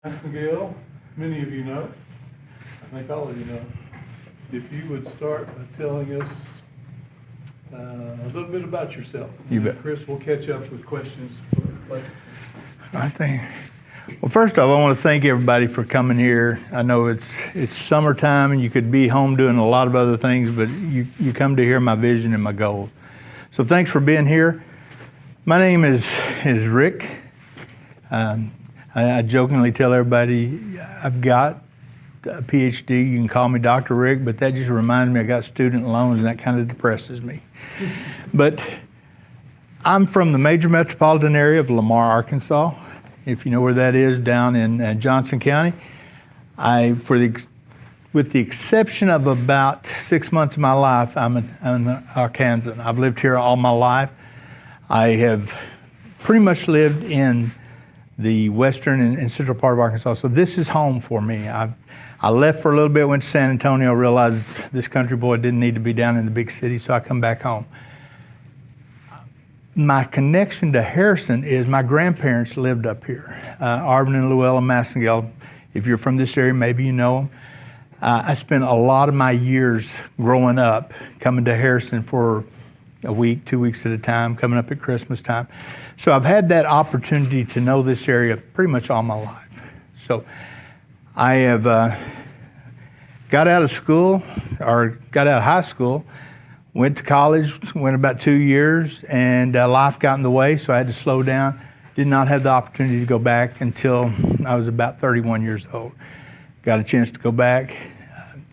Massengale, many of you know, I think all of you know. If you would start by telling us a little bit about yourself. You bet. Chris will catch up with questions later. Well, first off, I want to thank everybody for coming here. I know it's summertime and you could be home doing a lot of other things, but you come to hear my vision and my goals. So thanks for being here. My name is Rick. I jokingly tell everybody I've got a PhD. You can call me Dr. Rick, but that just reminds me I got student loans, and that kind of depresses me. But I'm from the major metropolitan area of Lamar, Arkansas. If you know where that is, down in Johnson County. With the exception of about 6 months of my life, I'm an Arkansan. I've lived here all my life. I have pretty much lived in the western and central part of Arkansas, so this is home for me. I left for a little bit, went to San Antonio, realized this country boy didn't need to be down in the big city, so I come back home. My connection to Harrison is my grandparents lived up here, Arvin and Luella Massengale. If you're from this area, maybe you know them. I spent a lot of my years growing up coming to Harrison for a week, 2 weeks at a time, coming up at Christmas time. So I've had that opportunity to know this area pretty much all my life. So I have got out of high school, went to college, went about 2 years, and life got in the way, so I had to slow down. Did not have the opportunity to go back until I was about 31 years old. Got a chance to go back,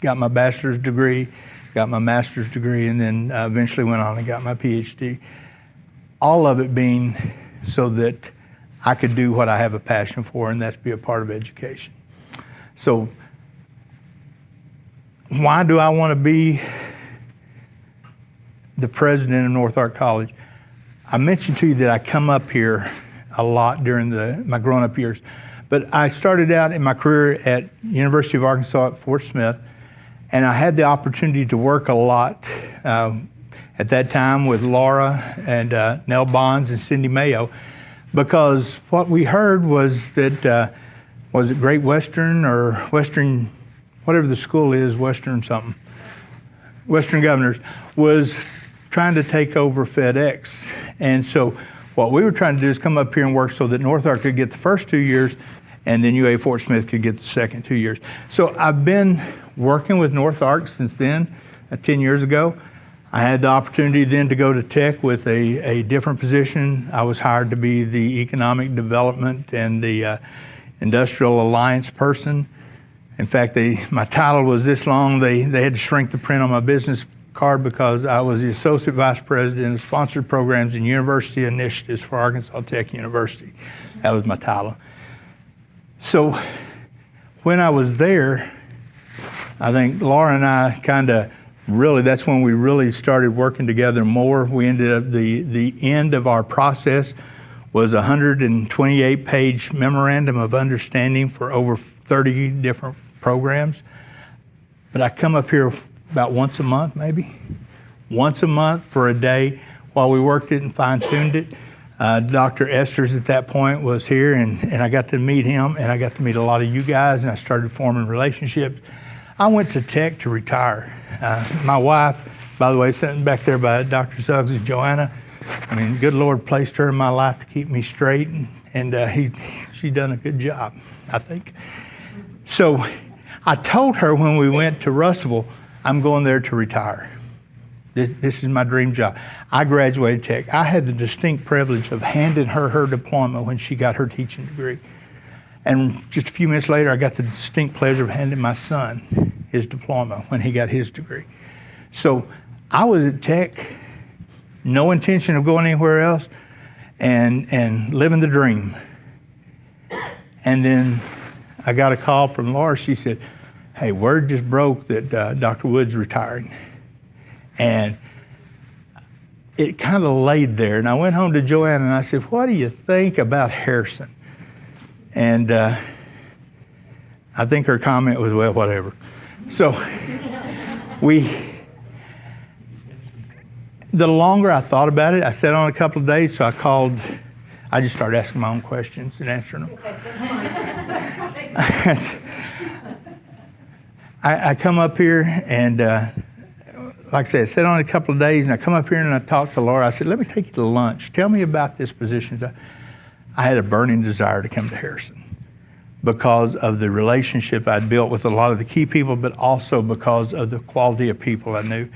got my bachelor's degree, got my master's degree, and then eventually went on and got my PhD. All of it being so that I could do what I have a passion for, and that's be a part of education. So why do I want to be the president of North Ark College? I mentioned to you that I come up here a lot during my growing up years, but I started out in my career at University of Arkansas at Fort Smith, and I had the opportunity to work a lot at that time with Laura and Nell Bonds and Cindy Mayo, because what we heard was that, was it Great Western or Western, whatever the school is, Western something, Western Governors, was trying to take over FedEx. And so what we were trying to do is come up here and work so that North Ark could get the first 2 years, and then UA Fort Smith could get the second 2 years. So I've been working with North Ark since then, 10 years ago. I had the opportunity then to go to Tech with a different position. I was hired to be the economic development and the industrial alliance person. In fact, my title was this long. They had to shrink the print on my business card because I was the associate vice president of sponsored programs and university initiatives for Arkansas Tech University. That was my title. So when I was there, I think Laura and I that's when we really started working together more. We ended up, the end of our process was a 128-page memorandum of understanding for over 30 different programs. But I come up here about once a month, maybe. Once a month for a day while we worked it and fine-tuned it. Dr. Esters at that point was here, and I got to meet him, and I got to meet a lot of you guys, and I started forming relationships. I went to Tech to retire. My wife, by the way, sitting back there by Dr. Suggs, is Joanna. I mean, good Lord placed her in my life to keep me straight, and she's done a good job, I think. So I told her when we went to Russellville, I'm going there to retire. This is my dream job. I graduated Tech. I had the distinct privilege of handing her diploma when she got her teaching degree. And just a few minutes later, I got the distinct pleasure of handing my son his diploma when he got his degree. So I was at Tech, no intention of going anywhere else, and living the dream. And then I got a call from Laura. She said, hey, word just broke that Dr. Wood's retiring. And it kind of laid there. And I went home to Joanne and I said, what do you think about Harrison? And I think her comment was, well, whatever. So the longer I thought about it, I sat on a couple of days, so I I just started asking my own questions and answering them. Okay, that's fine. I come up here and, like I said, I sat on it a couple of days, and I come up here and I talked to Laura. I said, let me take you to lunch. Tell me about this position. I had a burning desire to come to Harrison because of the relationship I'd built with a lot of the key people, but also because of the quality of people I knew.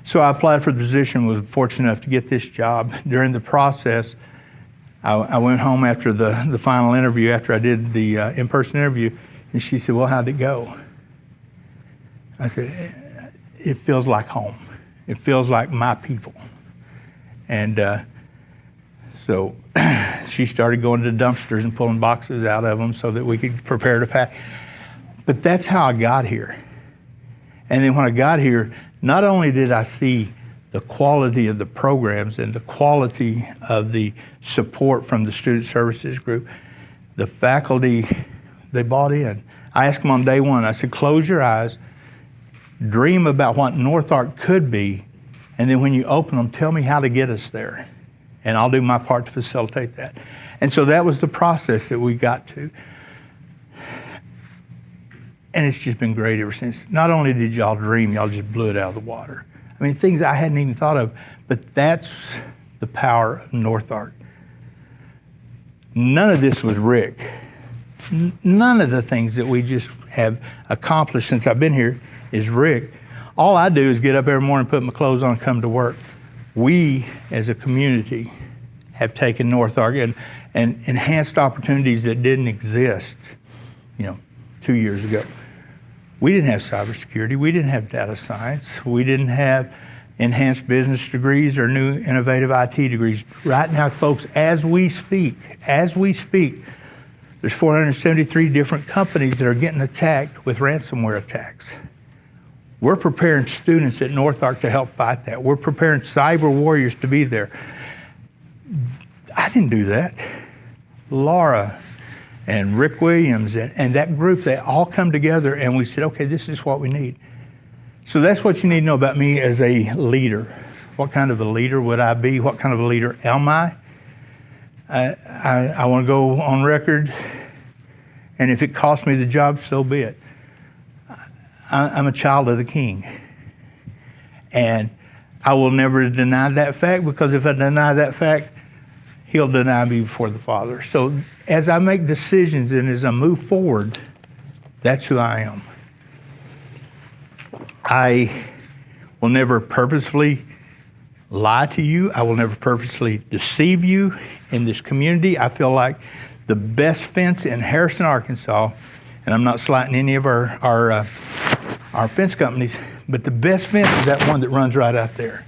So I applied for the position, was fortunate enough to get this job. During the process, I went home after the final interview, after I did the in-person interview, and she said, well, how'd it go? I said, it feels like home. It feels like my people. And so she started going to dumpsters and pulling boxes out of them so that we could prepare to pack. But that's how I got here. And then when I got here, not only did I see the quality of the programs and the quality of the support from the student services group, the faculty, they bought in. I asked them on day one, I said, close your eyes, dream about what North Ark could be, and then when you open them, tell me how to get us there. And I'll do my part to facilitate that. And so that was the process that we got to. And it's just been great ever since. Not only did y'all dream, y'all just blew it out of the water. I mean, things I hadn't even thought of, but that's the power of North Ark. None of this was Rick. None of the things that we just have accomplished since I've been here is Rick. All I do is get up every morning, put my clothes on, come to work. We, as a community, have taken North Ark and enhanced opportunities that didn't exist, 2 years ago. We didn't have cybersecurity. We didn't have data science. We didn't have enhanced business degrees or new innovative IT degrees. Right now, folks, as we speak, there's 473 different companies that are getting attacked with ransomware attacks. We're preparing students at North Ark to help fight that. We're preparing cyber warriors to be there. I didn't do that. Laura and Rick Williams and that group, they all come together and we said, okay, this is what we need. So that's what you need to know about me as a leader. What kind of a leader would I be? What kind of a leader am I? I want to go on record, and if it costs me the job, so be it. I'm a child of the King. And I will never deny that fact, because if I deny that fact, He'll deny me before the Father. So as I make decisions and as I move forward, that's who I am. I will never purposefully lie to you. I will never purposely deceive you in this community. I feel like the best fence in Harrison, Arkansas, and I'm not slighting any of our fence companies, but the best fence is that one that runs right out there,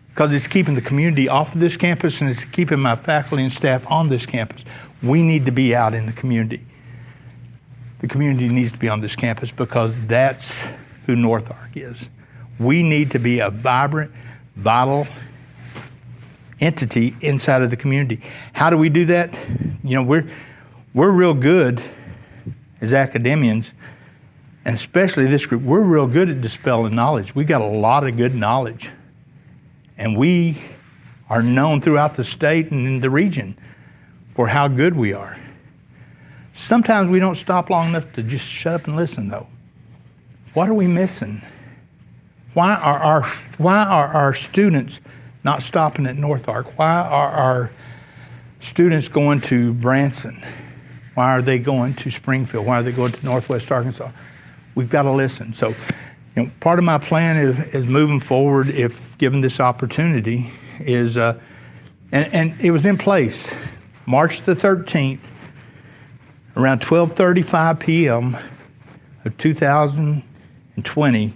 because it's keeping the community off of this campus and it's keeping my faculty and staff on this campus. We need to be out in the community. The community needs to be on this campus because that's who North Ark is. We need to be a vibrant, vital entity inside of the community. How do we do that? We're real good as academians, and especially this group, we're real good at dispelling knowledge. We got a lot of good knowledge. And we are known throughout the state and in the region for how good we are. Sometimes we don't stop long enough to just shut up and listen, though. What are we missing? Why are our students not stopping at North Ark? Why are our students going to Branson? Why are they going to Springfield? Why are they going to Northwest Arkansas? We've got to listen. So, part of my plan is moving forward, if given this opportunity, is, and it was in place, March the 13th, around 12:35 p.m. of 2020,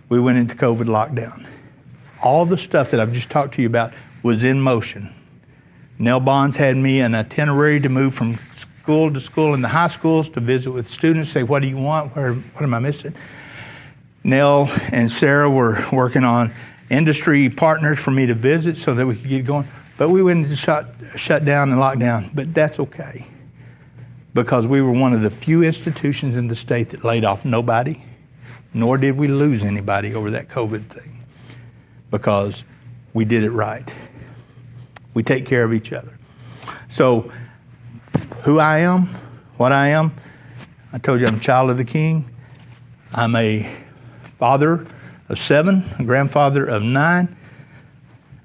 we went into COVID lockdown. All the stuff that I've just talked to you about was in motion. Nell Bonds had me an itinerary to move from school to school in the high schools to visit with students, say, what do you want? What am I missing? Nell and Sarah were working on industry partners for me to visit so that we could get going. But we went into shut down and lockdown. But that's okay, because we were one of the few institutions in the state that laid off nobody, nor did we lose anybody over that COVID thing, because we did it right. We take care of each other. So who I am, what I am, I told you I'm a child of the King. I'm a father of 7, a grandfather of 9.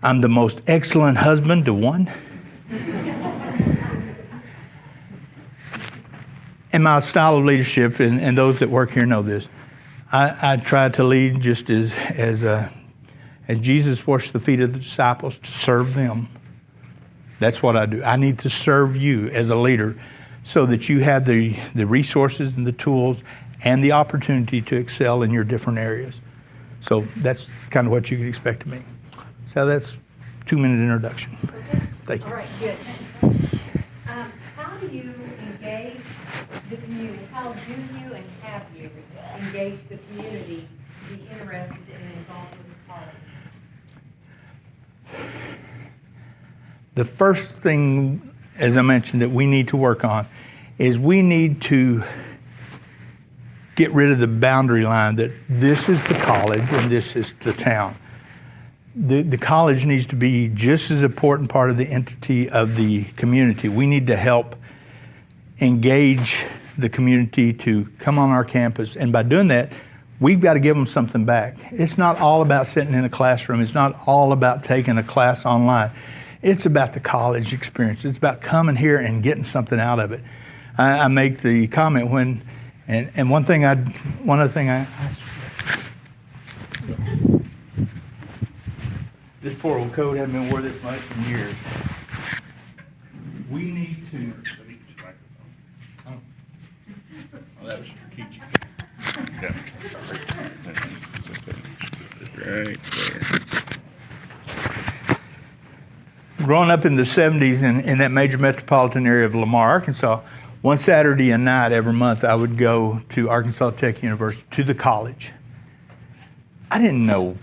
I'm the most excellent husband to 1. And my style of leadership, and those that work here know this, I try to lead just as Jesus washed the feet of the disciples, to serve them. That's what I do. I need to serve you as a leader so that you have the resources and the tools and the opportunity to excel in your different areas. So that's kind of what you can expect of me. So that's 2-minute introduction. Okay. Thank you. All right, good. How do you engage the community? How do you and have you engage the community to be interested and involved with the college? The first thing, as I mentioned, that we need to work on is we need to get rid of the boundary line that this is the college and this is the town. The college needs to be just as important part of the entity of the community. We need to help engage the community to come on our campus. And by doing that, we've got to give them something back. It's not all about sitting in a classroom. It's not all about taking a class online. It's about the college experience. It's about coming here and getting something out of it. I make the comment when, and one other thing I this poor old coat hasn't been worn this much in years. We need to. Oh, that was strategic. Yeah. Right there. Growing up in the 70s in that major metropolitan area of Lamar, Arkansas, one Saturday night every month I would go to Arkansas Tech University, to the college. I didn't know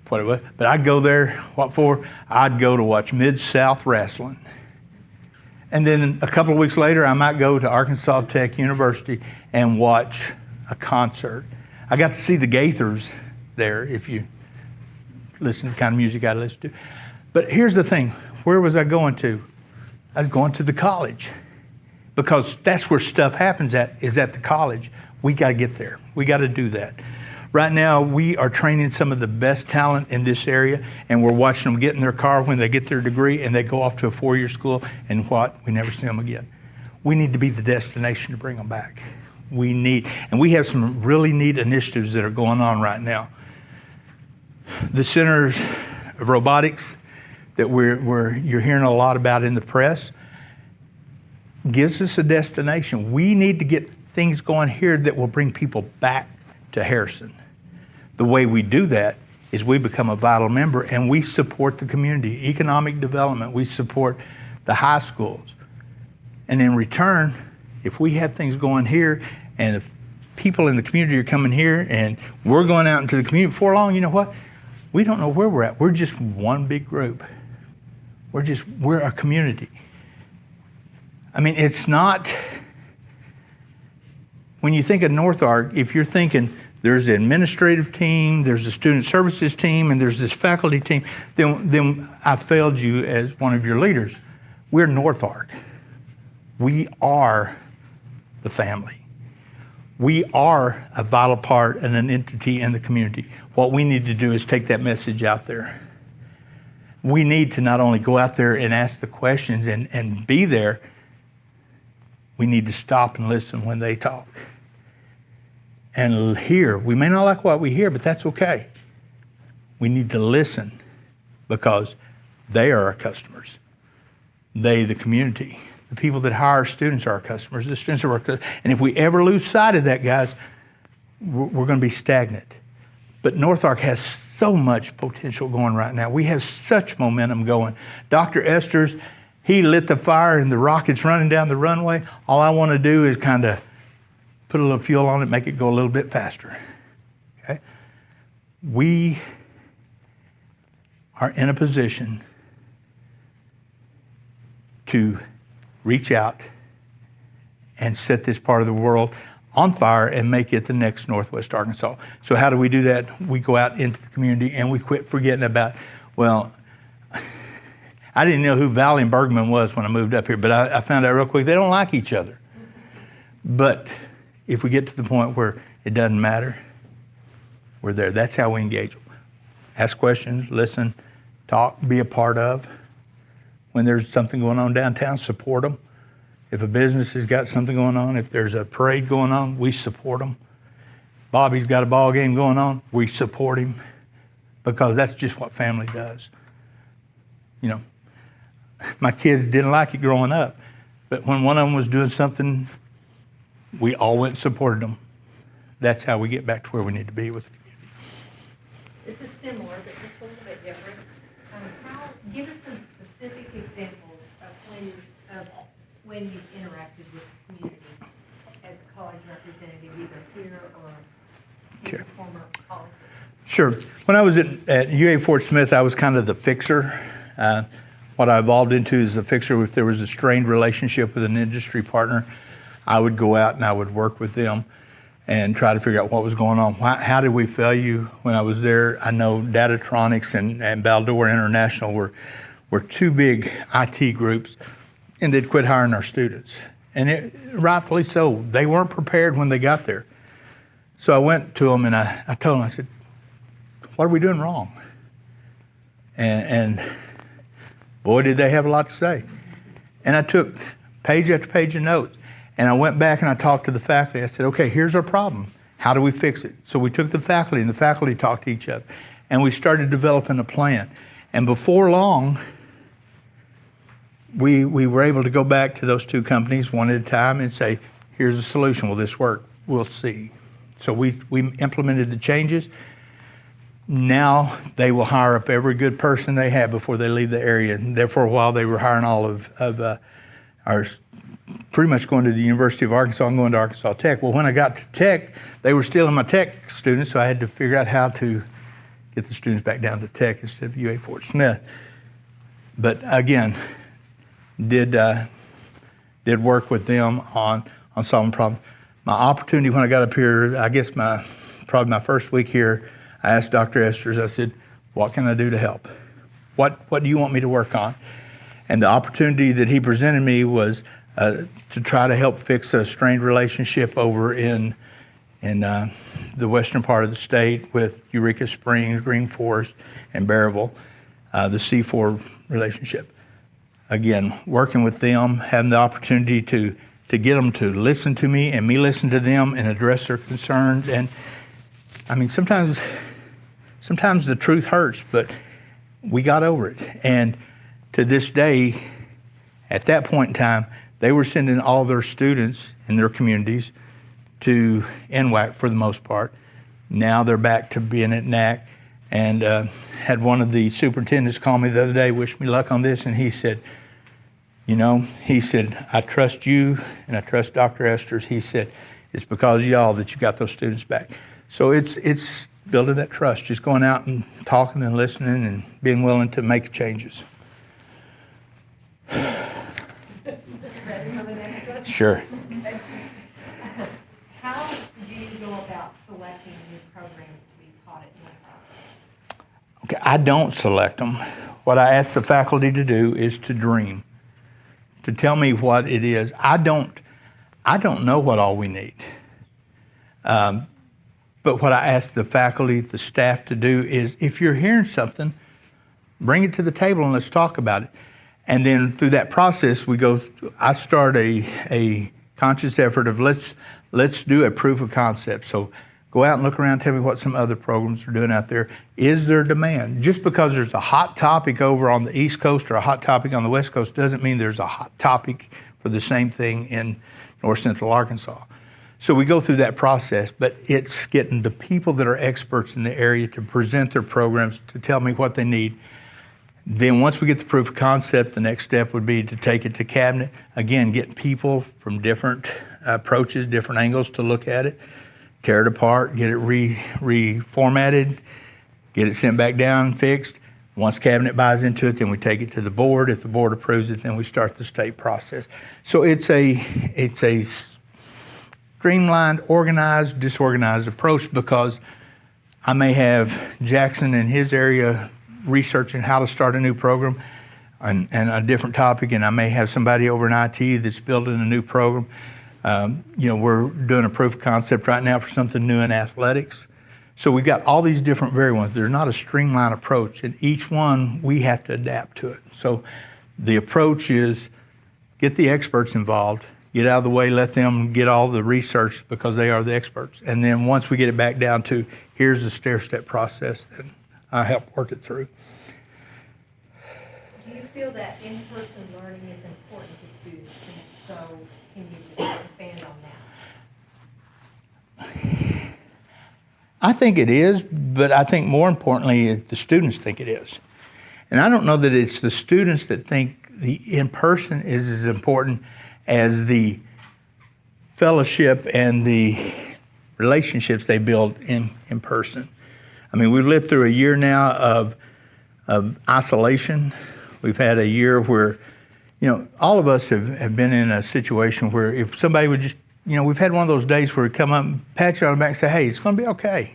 what it was, but I'd go there, what for? I'd go to watch Mid-South Wrestling. And then a couple of weeks later, I might go to Arkansas Tech University and watch a concert. I got to see the Gaithers there, if you listen to the kind of music I listen to. But here's the thing, where was I going to? I was going to the college, because that's where stuff happens is at the college. We got to get there. We got to do that. Right now, we are training some of the best talent in this area, and we're watching them get in their car when they get their degree and they go off to a 4-year school, and we never see them again. We need to be the destination to bring them back. And we have some really neat initiatives that are going on right now. The Centers of Robotics that you're hearing a lot about in the press gives us a destination. We need to get things going here that will bring people back to Harrison. The way we do that is we become a vital member and we support the community, economic development. We support the high schools. And in return, if we have things going here and if people in the community are coming here and we're going out into the community, before long, you know what? We don't know where we're at. We're just one big group. We're a community. I mean, it's not, when you think of North Ark, if you're thinking there's the administrative team, there's the student services team, and there's this faculty team, then I failed you as one of your leaders. We're North Ark. We are the family. We are a vital part and an entity in the community. What we need to do is take that message out there. We need to not only go out there and ask the questions and be there, we need to stop and listen when they talk. And hear. We may not like what we hear, but that's okay. We need to listen because they are our customers. They, the community. The people that hire our students are our customers. The students are our customers. And if we ever lose sight of that, guys, we're going to be stagnant. But North Ark has so much potential going right now. We have such momentum going. Dr. Esters, he lit the fire and the rocket's running down the runway. All I want to do is kind of put a little fuel on it, make it go a little bit faster. Okay? We are in a position to reach out and set this part of the world on fire and make it the next Northwest Arkansas. So how do we do that? We go out into the community and we quit forgetting about, well, I didn't know who Valley and Bergman was when I moved up here, but I found out real quick they don't like each other. But if we get to the point where it doesn't matter, we're there. That's how we engage them. Ask questions, listen, talk, be a part of. When there's something going on downtown, support them. If a business has got something going on, if there's a parade going on, we support them. Bobby's got a ball game going on, we support him, because that's just what family does. You know, my kids didn't like it growing up, but when one of them was doing something, we all went and supported them. That's how we get back to where we need to be with the community. This is similar, but just a little bit different. Give us some specific examples of when you've interacted with the community as a college representative, either here or in your former college. Sure. When I was at UA Fort Smith, I was kind of the fixer. What I evolved into is the fixer. If there was a strained relationship with an industry partner, I would go out and I would work with them and try to figure out what was going on. How did we fail you when I was there? I know Datatronics and Baldor International were two big IT groups, and they'd quit hiring our students. And rightfully so. They weren't prepared when they got there. So I went to them and I told them, I said, what are we doing wrong? And boy, did they have a lot to say. And I took page after page of notes. And I went back and I talked to the faculty. I said, okay, here's our problem. How do we fix it? So we took the faculty and the faculty talked to each other. And we started developing a plan. And before long, we were able to go back to those two companies one at a time and say, here's a solution. Will this work? We'll see. So we implemented the changes. Now they will hire up every good person they have before they leave the area. And there for a while they were hiring all of our, pretty much going to the University of Arkansas and going to Arkansas Tech. Well, when I got to Tech, they were still my Tech students, so I had to figure out how to get the students back down to Tech instead of UA Fort Smith. But again, did work with them on solving problems. My opportunity when I got up here, I guess probably my first week here, I asked Dr. Esters, I said, what can I do to help? What do you want me to work on? And the opportunity that he presented me was to try to help fix a strained relationship over in the western part of the state with Eureka Springs, Green Forest, and Bearville, the C4 relationship. Again, working with them, having the opportunity to get them to listen to me and me listen to them and address their concerns. And I mean, sometimes the truth hurts, but we got over it. And to this day, at that point in time, they were sending all their students in their communities to NWAC for the most part. Now they're back to being at NAC, and had one of the superintendents call me the other day, wish me luck on this, and he said, I trust you and I trust Dr. Esters. He said, it's because of y'all that you got those students back. So it's building that trust, just going out and talking and listening and being willing to make changes. Ready for the next one? Sure. How do you go about selecting new programs to be taught at Inperson? Okay, I don't select them. What I ask the faculty to do is to dream, to tell me what it is. I don't know what all we need. But what I ask the faculty, the staff to do is, if you're hearing something, bring it to the table and let's talk about it. And then through that process, I start a conscious effort of let's do a proof of concept. So go out and look around, tell me what some other programs are doing out there. Is there demand? Just because there's a hot topic over on the East Coast or a hot topic on the West Coast doesn't mean there's a hot topic for the same thing in North Central Arkansas. So we go through that process, but it's getting the people that are experts in the area to present their programs, to tell me what they need. Then once we get the proof of concept, the next step would be to take it to cabinet. Again, get people from different approaches, different angles to look at it, tear it apart, get it reformatted, get it sent back down, fixed. Once cabinet buys into it, then we take it to the board. If the board approves it, then we start the state process. So it's a streamlined, organized, disorganized approach, because I may have Jackson in his area researching how to start a new program, and a different topic, and I may have somebody over in IT that's building a new program. We're doing a proof of concept right now for something new in athletics. So we've got all these different variables. There's not a streamlined approach, and each one we have to adapt to it. So the approach is get the experts involved, get out of the way, let them get all the research because they are the experts. And then once we get it back down to here's the stair-step process, then I help work it through. Do you feel that in-person learning is important to students? And if so, can you just expand on that? I think it is, but I think more importantly, the students think it is. And I don't know that it's the students that think the in-person is as important as the fellowship and the relationships they build in person. I mean, we've lived through a year now of isolation. We've had a year where, all of us have been in a situation where if somebody would just, we've had one of those days where we come up and pat you on the back and say, hey, it's going to be okay.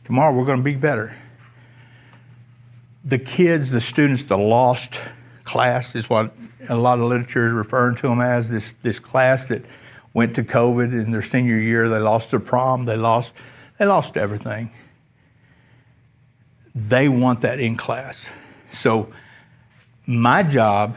Tomorrow we're going to be better. The kids, the students, the lost class is what a lot of literature is referring to them as, this class that went to COVID in their senior year. They lost their prom. They lost everything. They want that in class. So my job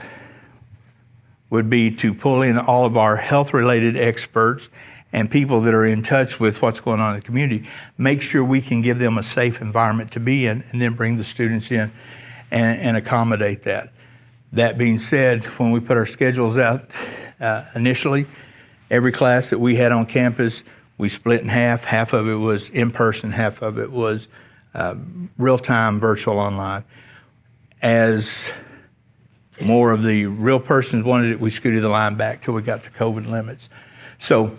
would be to pull in all of our health-related experts and people that are in touch with what's going on in the community, make sure we can give them a safe environment to be in, and then bring the students in and accommodate that. That being said, when we put our schedules out initially, every class that we had on campus, we split in half. Half of it was in person, half of it was real-time virtual online. As more of the real persons wanted it, we scooted the line back till we got to COVID limits. So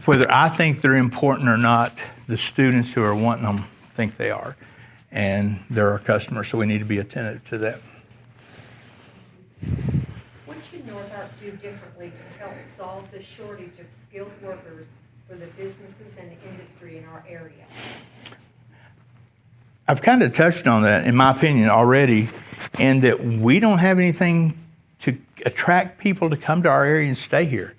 whether I think they're important or not, the students who are wanting them think they are. And they're our customers, so we need to be attentive to that. What should North Ark do differently to help solve the shortage of skilled workers for the businesses and the industry in our area? I've kind of touched on that, in my opinion, already, and that we don't have anything to attract people to come to our area and stay here.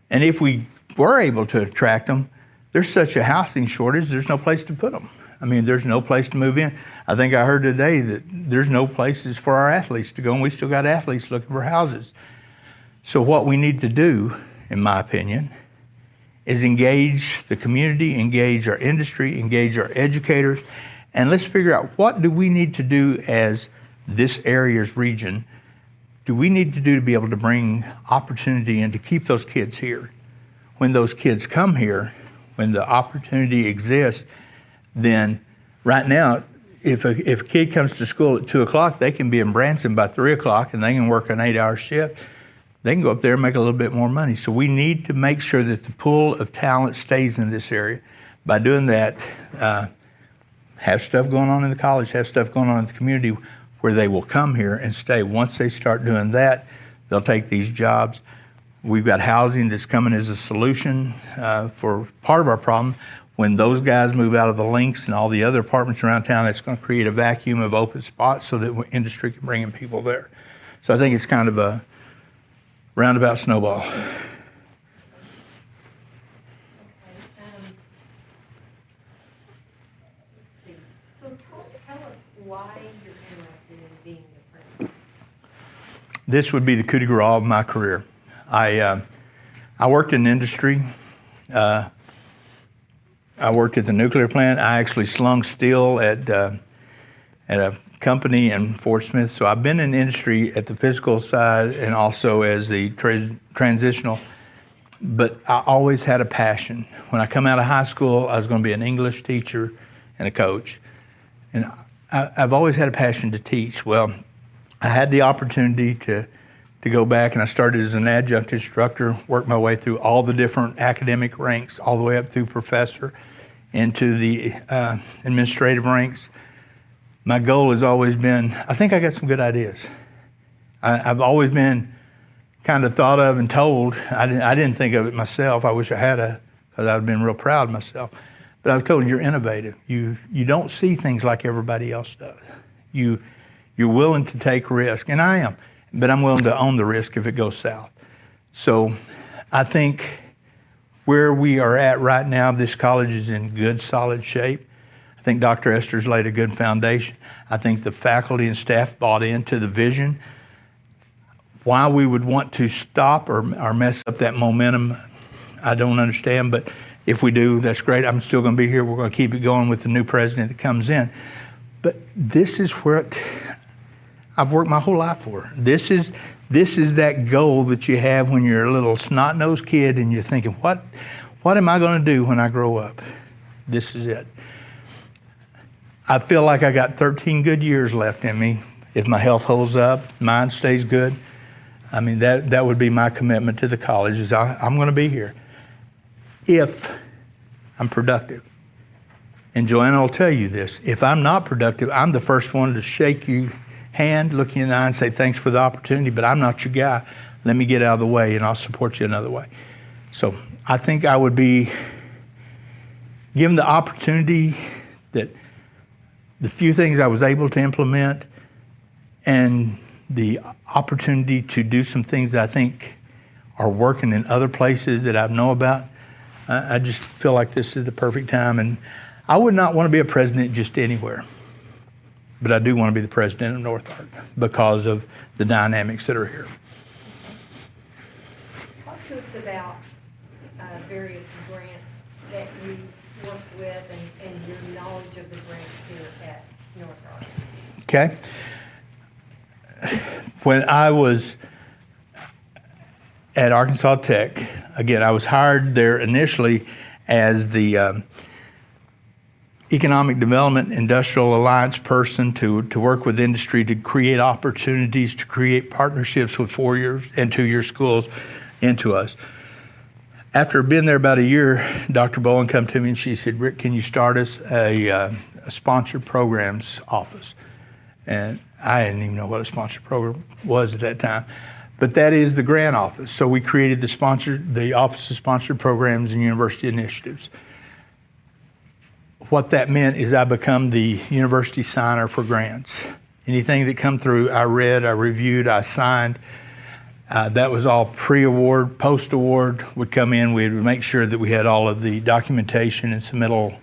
And if we were able to attract them, there's such a housing shortage, there's no place to put them. I mean, there's no place to move in. I think I heard today that there's no places for our athletes to go, and we still got athletes looking for houses. So what we need to do, in my opinion, is engage the community, engage our industry, engage our educators, and let's figure out what do we need to do as this area's region, do we need to do to be able to bring opportunity and to keep those kids here. When those kids come here, when the opportunity exists, then right now, if a kid comes to school at 2 o'clock, they can be in Branson by 3 o'clock and they can work an 8-hour shift. They can go up there and make a little bit more money. So we need to make sure that the pool of talent stays in this area. By doing that, have stuff going on in the college, have stuff going on in the community where they will come here and stay. Once they start doing that, they'll take these jobs. We've got housing that's coming as a solution for part of our problem. When those guys move out of the links and all the other apartments around town, that's going to create a vacuum of open spots so that industry can bring in people there. So I think it's kind of a roundabout snowball. Okay. Let's see. So tell us why you're interested in being the president. This would be the coup de grace of my career. I worked in industry. I worked at the nuclear plant. I actually slung steel at a company in Fort Smith. So I've been in industry at the physical side and also as the transitional. But I always had a passion. When I come out of high school, I was going to be an English teacher and a coach. And I've always had a passion to teach. Well, I had the opportunity to go back, and I started as an adjunct instructor, worked my way through all the different academic ranks, all the way up through professor, into the administrative ranks. My goal has always been, I think I got some good ideas. I've always been kind of thought of and told. I didn't think of it myself. I wish I had, because I've been real proud of myself. But I was told, you're innovative. You don't see things like everybody else does. You You're willing to take risk, and I am, but I'm willing to own the risk if it goes south. So I think where we are at right now, this college is in good, solid shape. I think Dr. Esther's laid a good foundation. I think the faculty and staff bought into the vision. Why we would want to stop or mess up that momentum, I don't understand, but if we do, that's great. I'm still going to be here. We're going to keep it going with the new president that comes in. But this is where I've worked my whole life for. This is that goal that you have when you're a little snot-nosed kid and you're thinking, what am I going to do when I grow up? This is it. I feel like I got 13 good years left in me. If my health holds up, mind stays good. I mean, that would be my commitment to the college is I'm going to be here if I'm productive. And Joanna will tell you this. If I'm not productive, I'm the first one to shake you hand, look you in the eye and say, thanks for the opportunity, but I'm not your guy. Let me get out of the way and I'll support you another way. So I think I would be given the opportunity that the few things I was able to implement and the opportunity to do some things that I think are working in other places that I know about. I just feel like this is the perfect time. And I would not want to be a president just anywhere. But I do want to be the president of North Ark because of the dynamics that are here. Talk to us about various grants that you work with and your knowledge of the grants here at North Ark. Okay. When I was at Arkansas Tech, again, I was hired there initially as the Economic Development Industrial Alliance person to work with industry to create opportunities, to create partnerships with 4-year and 2-year schools into us. After being there about a year, Dr. Bowen come to me and she said, Rick, can you start us a sponsored programs office? And I didn't even know what a sponsored program was at that time. But that is the grant office. So we created the Office of Sponsored Programs and University Initiatives. What that meant is I become the university signer for grants. Anything that come through, I read, I reviewed, I signed. That was all pre-award, post-award would come in. We would make sure that we had all of the documentation and submittal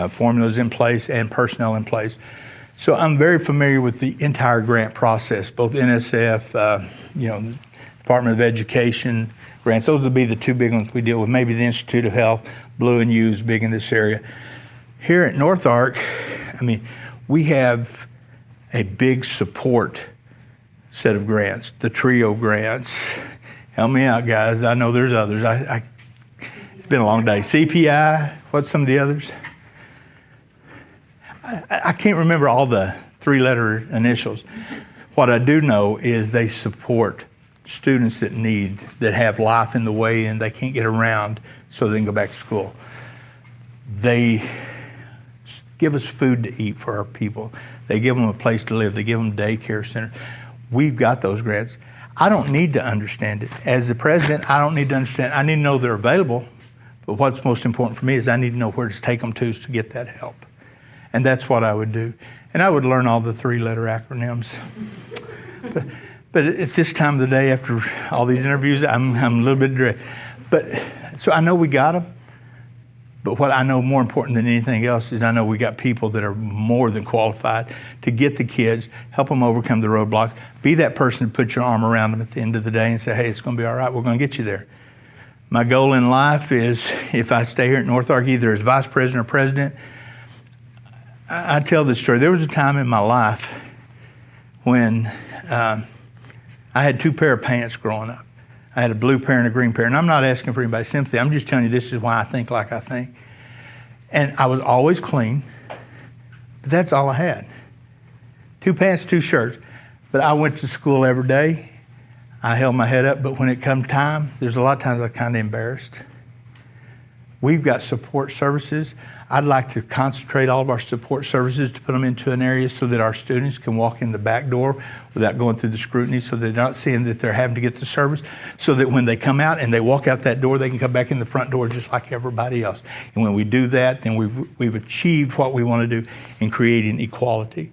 formulas in place and personnel in place. So I'm very familiar with the entire grant process, both NSF, Department of Education grants. Those would be the two big ones we deal with. Maybe the Institute of Health, Blue and U is big in this area. Here at North Ark, we have a big support set of grants, the TRIO grants. Help me out, guys. I know there's others. It's been a long day. CPI, what's some of the others? I can't remember all the 3-letter initials. What I do know is they support students that have life in the way and they can't get around so they can go back to school. They give us food to eat for our people. They give them a place to live. They give them daycare center. We've got those grants. I don't need to understand it. As the president, I don't need to understand. I need to know they're available. But what's most important for me is I need to know where to take them to get that help. And that's what I would do. And I would learn all the 3-letter acronyms. But at this time of the day, after all these interviews, I'm a little bit dread. But so I know we got them. But what I know more important than anything else is I know we got people that are more than qualified to get the kids, help them overcome the roadblocks, be that person to put your arm around them at the end of the day and say, hey, it's going to be all right. We're going to get you there. My goal in life is if I stay here at North Ark, either as vice president or president, I tell this story. There was a time in my life when I had 2 pair of pants growing up. I had a blue pair and a green pair. And I'm not asking for anybody's sympathy. I'm just telling you this is why I think like I think. And I was always clean, but that's all I had. 2 pants, 2 shirts. But I went to school every day. I held my head up, but when it come time, there's a lot of times I kind of embarrassed. We've got support services. I'd like to concentrate all of our support services to put them into an area so that our students can walk in the back door without going through the scrutiny, so they're not seeing that they're having to get the service, so that when they come out and they walk out that door, they can come back in the front door just like everybody else. And when we do that, then we've achieved what we want to do in creating equality.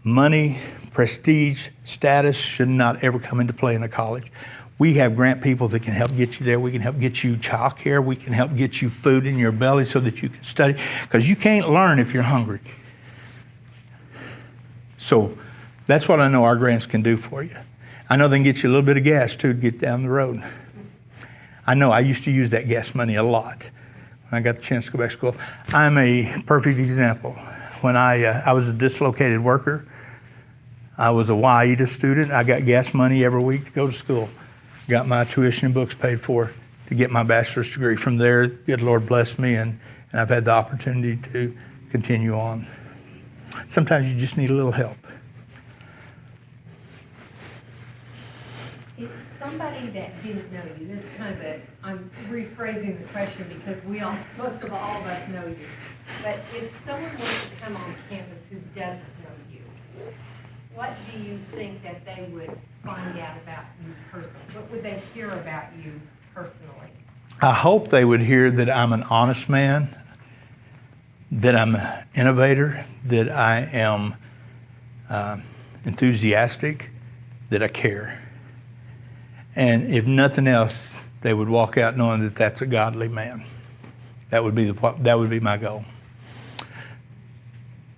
Money, prestige, status should not ever come into play in a college. We have grant people that can help get you there. We can help get you child care. We can help get you food in your belly so that you can study, because you can't learn if you're hungry. So that's what I know our grants can do for you. I know they can get you a little bit of gas too to get down the road. I know I used to use that gas money a lot when I got the chance to go back to school. I'm a perfect example. When I was a dislocated worker, I was a YETA student. I got gas money every week to go to school. Got my tuition and books paid for to get my bachelor's degree. From there, good Lord blessed me, and I've had the opportunity to continue on. Sometimes you just need a little help. If somebody that didn't know you, this is kind of I'm rephrasing the question because most of all of us know you. But if someone were to come on campus who doesn't know you, what do you think that they would find out about you personally? What would they hear about you personally? I hope they would hear that I'm an honest man, that I'm an innovator, that I am enthusiastic, that I care. And if nothing else, they would walk out knowing that that's a godly man. That would be my goal.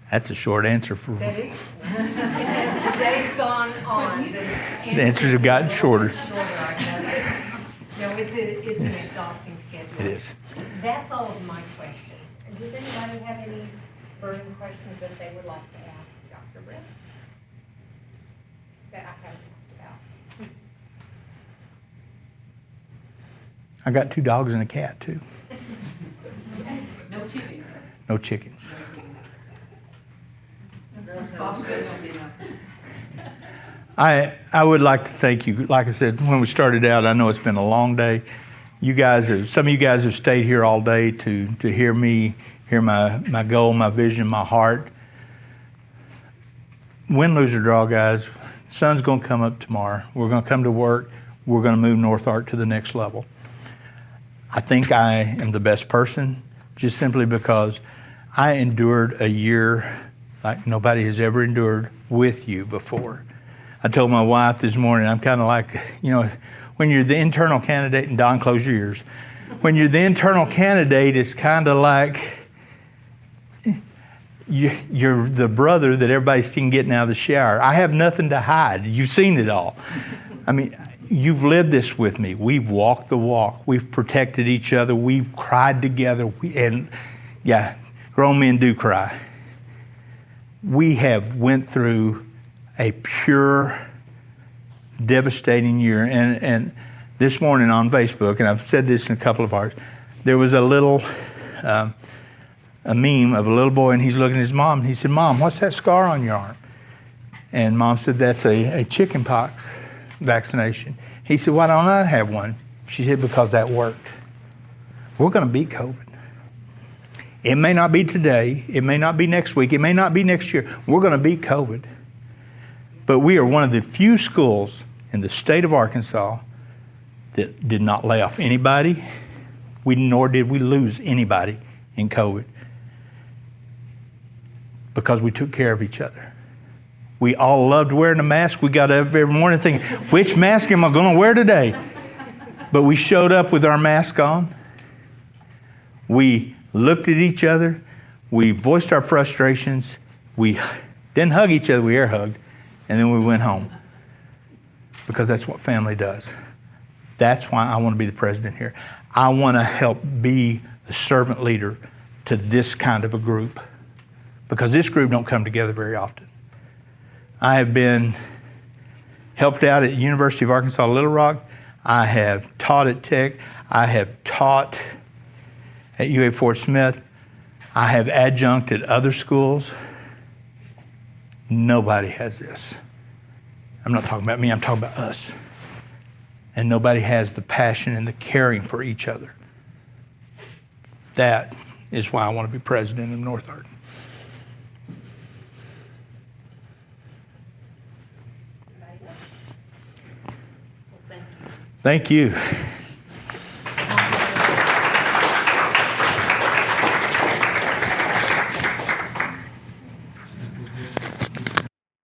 That's a short answer for. That is, as the day's gone on, the answers have gotten shorter. I know. No, it's an exhausting schedule. It is. That's all of my questions. Does anybody have any burning questions that they would like to ask Dr. Brett? That I haven't asked about? I got 2 dogs and a cat too. No chickens. No chickens. I would like to thank you. Like I said, when we started out, I know it's been a long day. Some of you guys have stayed here all day to hear me, hear my goal, my vision, my heart. Win, lose, or draw, guys. Sun's going to come up tomorrow. We're going to come to work. We're going to move North Ark to the next level. I think I am the best person just simply because I endured a year like nobody has ever endured with you before. I told my wife this morning, I'm kind of like, when you're the internal candidate, and Don, close your ears. When you're the internal candidate, it's kind of like you're the brother that everybody's seen getting out of the shower. I have nothing to hide. You've seen it all. I mean, you've lived this with me. We've walked the walk. We've protected each other. We've cried together. Grown men do cry. We have went through a pure, devastating year. And this morning on Facebook, and I've said this in a couple of hours, there was a little, a meme of a little boy, and he's looking at his mom, and he said, "Mom, what's that scar on your arm?" And Mom said, "That's a chicken pox vaccination." He said, "Why don't I have one?" She said, "Because that worked." We're going to beat COVID. It may not be today. It may not be next week. It may not be next year. We're going to beat COVID. But we are one of the few schools in the state of Arkansas that did not lay off anybody, nor did we lose anybody in COVID, because we took care of each other. We all loved wearing a mask. We got up every morning thinking, which mask am I going to wear today? But we showed up with our mask on. We looked at each other. We voiced our frustrations. We didn't hug each other. We air hugged. And then we went home. Because that's what family does. That's why I want to be the president here. I want to help be the servant leader to this kind of a group. Because this group don't come together very often. I have been helped out at the University of Arkansas Little Rock. I have taught at Tech. I have taught at UA Fort Smith. I have adjunct at other schools. Nobody has this. I'm not talking about me, I'm talking about us. And nobody has the passion and the caring for each other. That is why I want to be president of North Ark. Thank you.